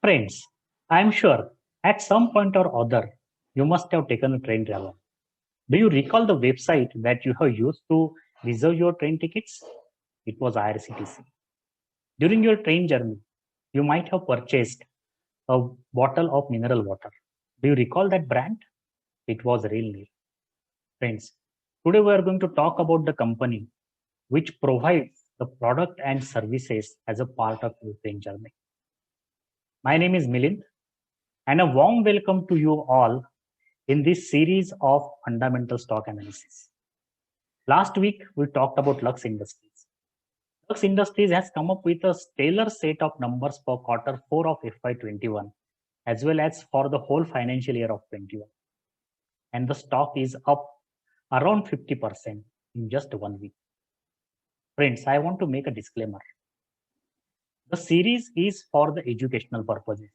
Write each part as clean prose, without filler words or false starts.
Friends, I am sure at some point or other you must have taken a train travel. Do you recall the website that you have used to reserve your train tickets? It was IRCTC. During your train journey, you might have purchased a bottle of mineral water. Do you recall that brand? It was Rail Neer. Friends, today we are going to talk about the company which provides the product and services as a part of your train journey. My name is Milind, and a warm welcome to you all in this series of fundamental stock analysis. Last week, we talked about Lux Industries. Lux Industries has come up with a stellar set of numbers for quarter 4 of FY21, as well as for the whole financial year of 21. And the stock is up around 50% in just 1 week. Friends, I want to make a disclaimer. The series is for the educational purposes.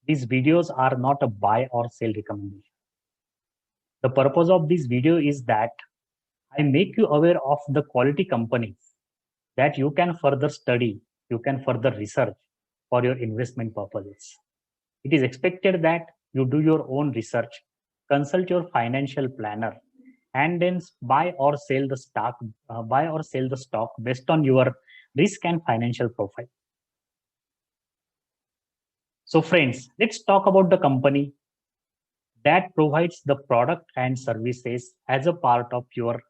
These videos are not a buy or sell recommendation. The purpose of this video is that I make you aware of the quality companies that you can further study, you can further research for your investment purposes. It is expected that you do your own research, consult your financial planner, and then buy or sell the stock, based on your risk and financial profile. So friends, let's talk about the company that provides the product and services as a part of your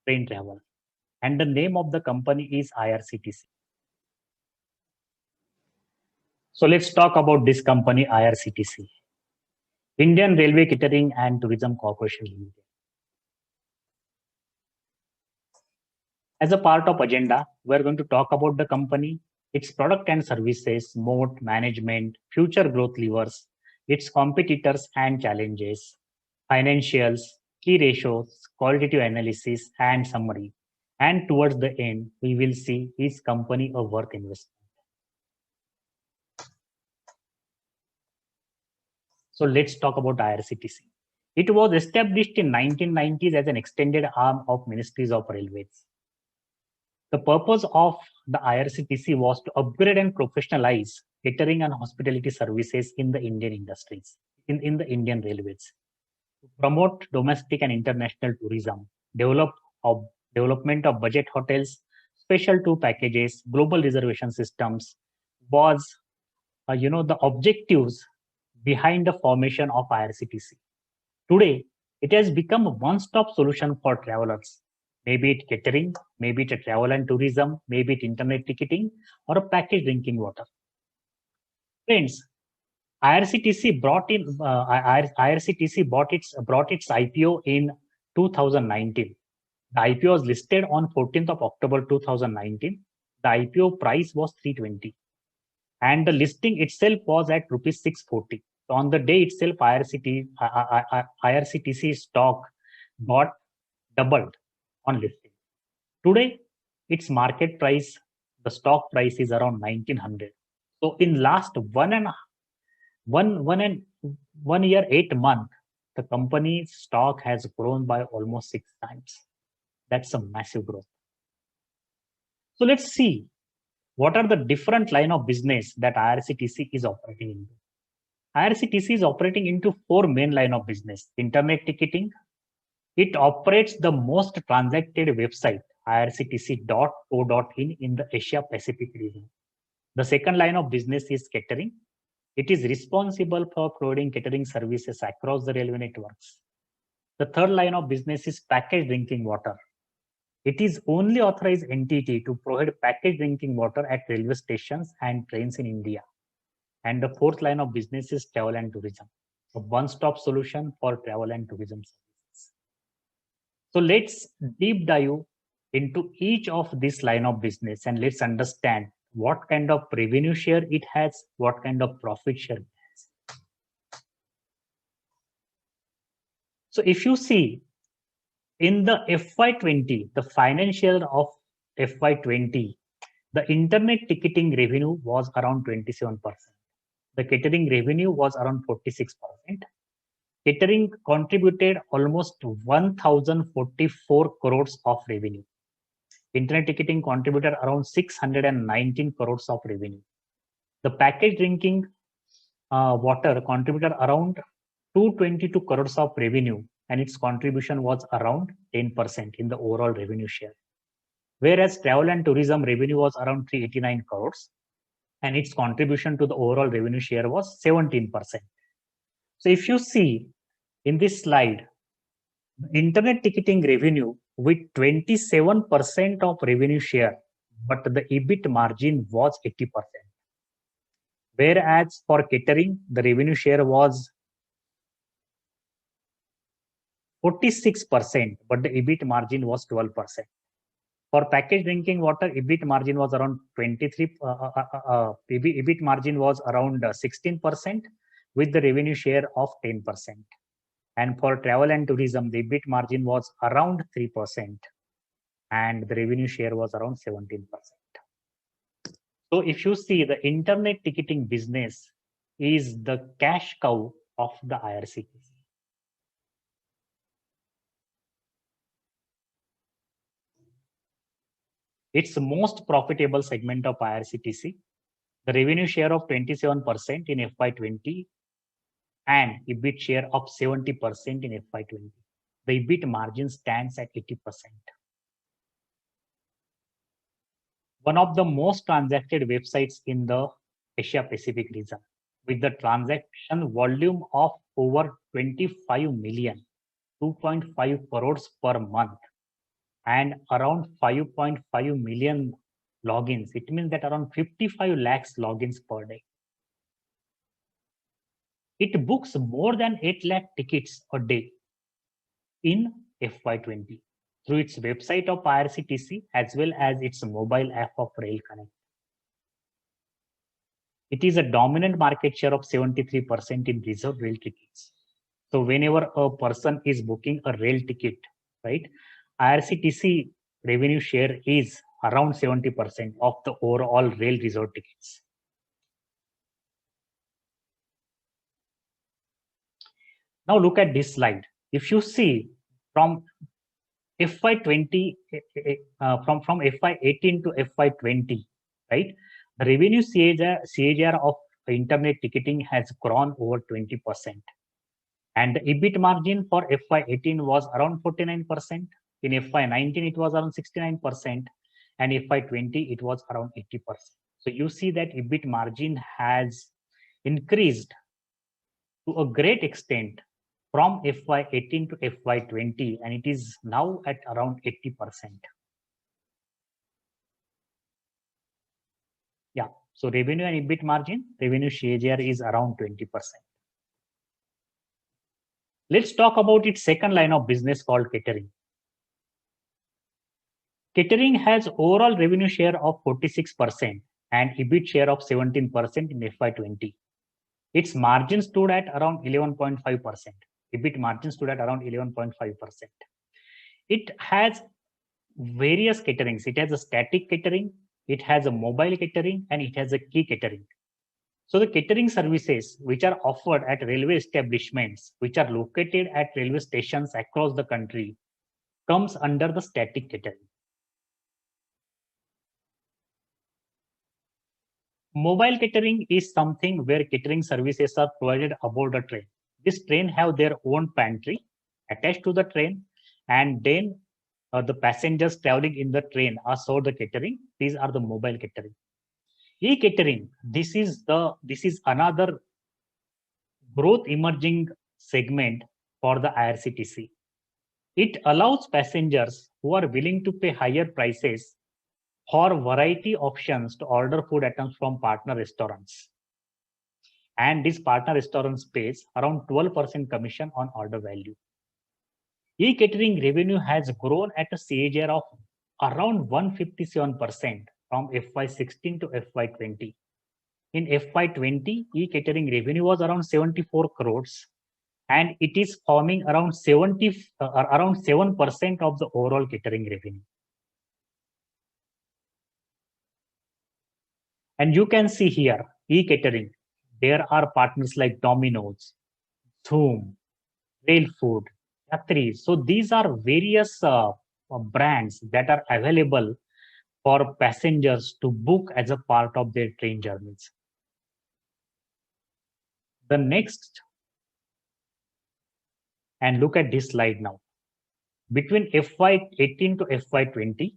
train travel. And the name of the company is IRCTC. So let's talk about this company, IRCTC, Indian Railway Catering and Tourism Corporation Limited. As a part of agenda, we're going to talk about the company, its product and services, moat, management, future growth levers, its competitors and challenges, financials, key ratios, qualitative analysis, and summary. And towards the end, we will see is company a worth investment. So let's talk about IRCTC. It was established in 1990s as an extended arm of Ministries of Railways. The purpose of the IRCTC was to upgrade and professionalize catering and hospitality services in the Indian industries, in the Indian railways, to promote domestic and international tourism, development of budget hotels, special tour packages, global reservation systems was, the objectives behind the formation of IRCTC. Today, it has become a one-stop solution for travelers. Maybe it catering, maybe it travel and tourism, maybe it internet ticketing, or a packaged drinking water. Friends, IRCTC brought its IPO in 2019. The IPO was listed on 14th of October 2019. The IPO price was 320, and the listing itself was at rupees 640. So on the day itself, IRCTC stock got doubled on listing. Today, its market price, the stock price is around 1900. So in last 1 year, 8 months, the company's stock has grown by almost 6 times. That's a massive growth. So let's see what are the different line of business that IRCTC is operating into. IRCTC is operating into 4 main line of business. Internet ticketing. It operates the most transacted website, irctc.co.in, in the Asia Pacific region. The second line of business is catering. It is responsible for providing catering services across the railway networks. The third line of business is packaged drinking water. It is only authorized entity to provide packaged drinking water at railway stations and trains in India. And the fourth line of business is travel and tourism, a one-stop solution for travel and tourism services. So let's deep dive into each of this line of business and let's understand what kind of revenue share it has, what kind of profit share it has. So if you see in the FY20, the financial of FY20, the internet ticketing revenue was around 27%. The catering revenue was around 46%. Catering contributed almost 1,044 crores of revenue. Internet ticketing contributed around 619 crores of revenue. The packaged drinking Water contributed around 222 crores of revenue, and its contribution was around 10% in the overall revenue share. Whereas travel and tourism revenue was around 389 crores, and its contribution to the overall revenue share was 17%. So if you see in this slide, internet ticketing revenue with 27% of revenue share, but the EBIT margin was 80%. Whereas for catering, the revenue share was 46%, but the EBIT margin was 12%. For packaged drinking water, EBIT margin was around 23. EBIT margin was around 16%, with the revenue share of 10%. And for travel and tourism, the EBIT margin was around 3%, and the revenue share was around 17%. So if you see, the internet ticketing business is the cash cow of the IRCTC. It's the most profitable segment of IRCTC. The revenue share of 27% in FY20 and EBIT share of 70% in FY20. The EBIT margin stands at 80%. One of the most transacted websites in the Asia Pacific region, with the transaction volume of over 25 million, 2.5 crores per month, and around 5.5 million logins. It means that around 55 lakhs logins per day. It books more than 8 lakh tickets a day in FY20 through its website of IRCTC as well as its mobile app of Rail Connect. It is a dominant market share of 73% in reserved rail tickets. So whenever a person is booking a rail ticket, right, IRCTC revenue share is around 70% of the overall rail reserved tickets. Now look at this slide. If you see from FY20, from FY18 to FY20, right, the revenue CAGR of internet ticketing has grown over 20%. And the EBIT margin for FY18 was around 49%. In FY19, it was around 69%. And FY20, it was around 80%. So you see that EBIT margin has increased to a great extent from FY18 to FY20, and it is now at around 80%. Yeah, so revenue and EBIT margin, revenue CAGR is around 20%. Let's talk about its second line of business called catering. Catering has overall revenue share of 46% and EBIT share of 17% in FY20. Its margin stood at around 11.5%. EBIT margin stood at around 11.5%. It has various caterings. It has a static catering, it has a mobile catering, and it has a key catering. So the catering services which are offered at railway establishments, which are located at railway stations across the country, comes under the static catering. Mobile catering is something where catering services are provided aboard a train. This train have their own pantry attached to the train, and then the passengers traveling in the train are served the catering. These are the mobile catering. E-catering, this is another growth emerging segment for the IRCTC. It allows passengers who are willing to pay higher prices for variety options to order food items from partner restaurants. And these partner restaurants pays around 12% commission on order value. E-catering revenue has grown at a CAGR of around 157% from FY16 to FY20. In FY20, e-catering revenue was around 74 crores, and it is forming around 7% of the overall catering revenue. And you can see here, e-catering, there are partners like Domino's, Zoom, Rail Food, Yatri. So these are various brands that are available for passengers to book as a part of their train journeys. The next, and look at this slide now. Between FY18 to FY20,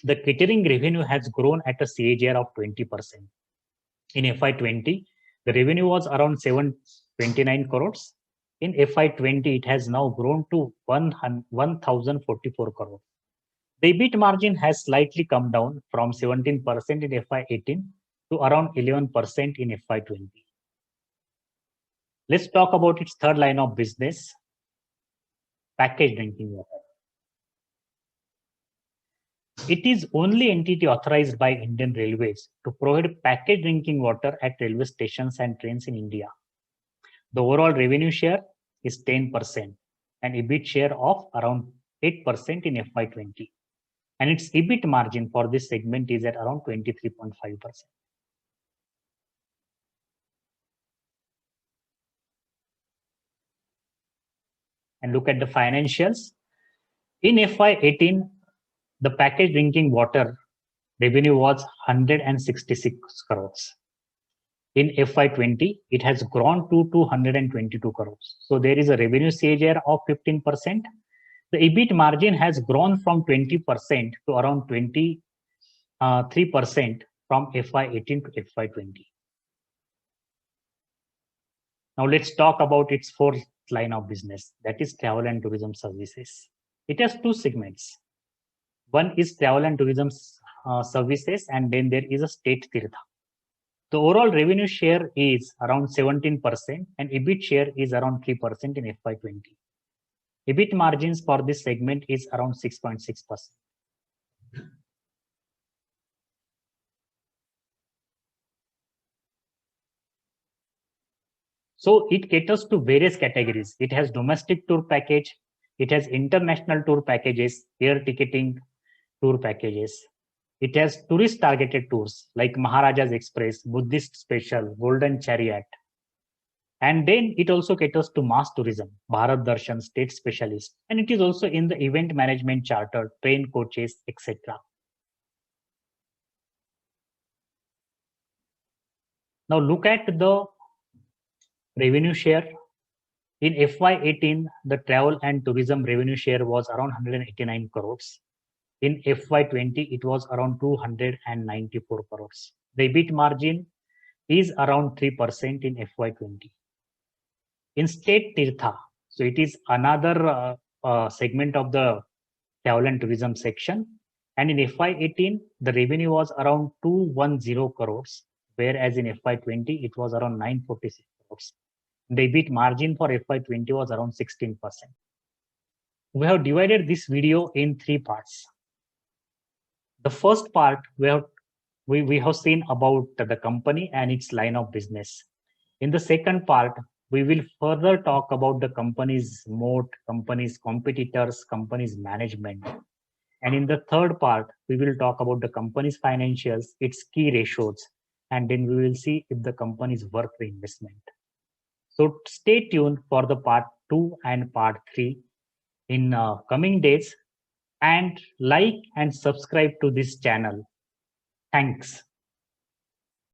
the catering revenue has grown at a CAGR of 20%. In FY20, the revenue was around 729 crores. In FY20, it has now grown to 1,044 crores. The EBIT margin has slightly come down from 17% in FY18 to around 11% in FY20. Let's talk about its third line of business, packaged drinking water. It is only entity authorized by Indian Railways to provide packaged drinking water at railway stations and trains in India. The overall revenue share is 10% and EBIT share of around 8% in FY20. And its EBIT margin for this segment is at around 23.5%. And look at the financials. In FY18, the packaged drinking water revenue was 166 crores. In FY20, it has grown to 222 crores. So there is a revenue CAGR of 15%. The EBIT margin has grown from 20% to around 23% from FY18 to FY20. Now let's talk about its fourth line of business, that is travel and tourism services. It has two segments. One is travel and tourism services, and then there is a state Tirtha. The overall revenue share is around 17% and EBIT share is around 3% in FY20. EBIT margins for this segment is around 6.6%. So it caters to various categories. It has domestic tour package, it has international tour packages, air ticketing tour packages. It has tourist targeted tours like Maharaja's Express, Buddhist Special, Golden Chariot. And then it also caters to mass tourism, Bharat Darshan, State Specialist. And it is also in the event management charter, train coaches, etc. Now look at the revenue share. In FY18, the travel and tourism revenue share was around 189 crores. In FY20, it was around 294 crores. The EBIT margin is around 3% in FY20. In state Tirtha, so it is another segment of the travel and tourism section. And in FY18, the revenue was around 210 crores, whereas in FY20, it was around 946 crores. The EBIT margin for FY20 was around 16%. We have divided this video in three parts. The first part, we have seen about the company and its line of business. In the second part, we will further talk about the company's moat, company's competitors, company's management. And in the third part, we will talk about the company's financials, its key ratios, and then we will see if the company is worth the investment. So stay tuned for the part 2 and part 3 in coming days, and like and subscribe to this channel. Thanks.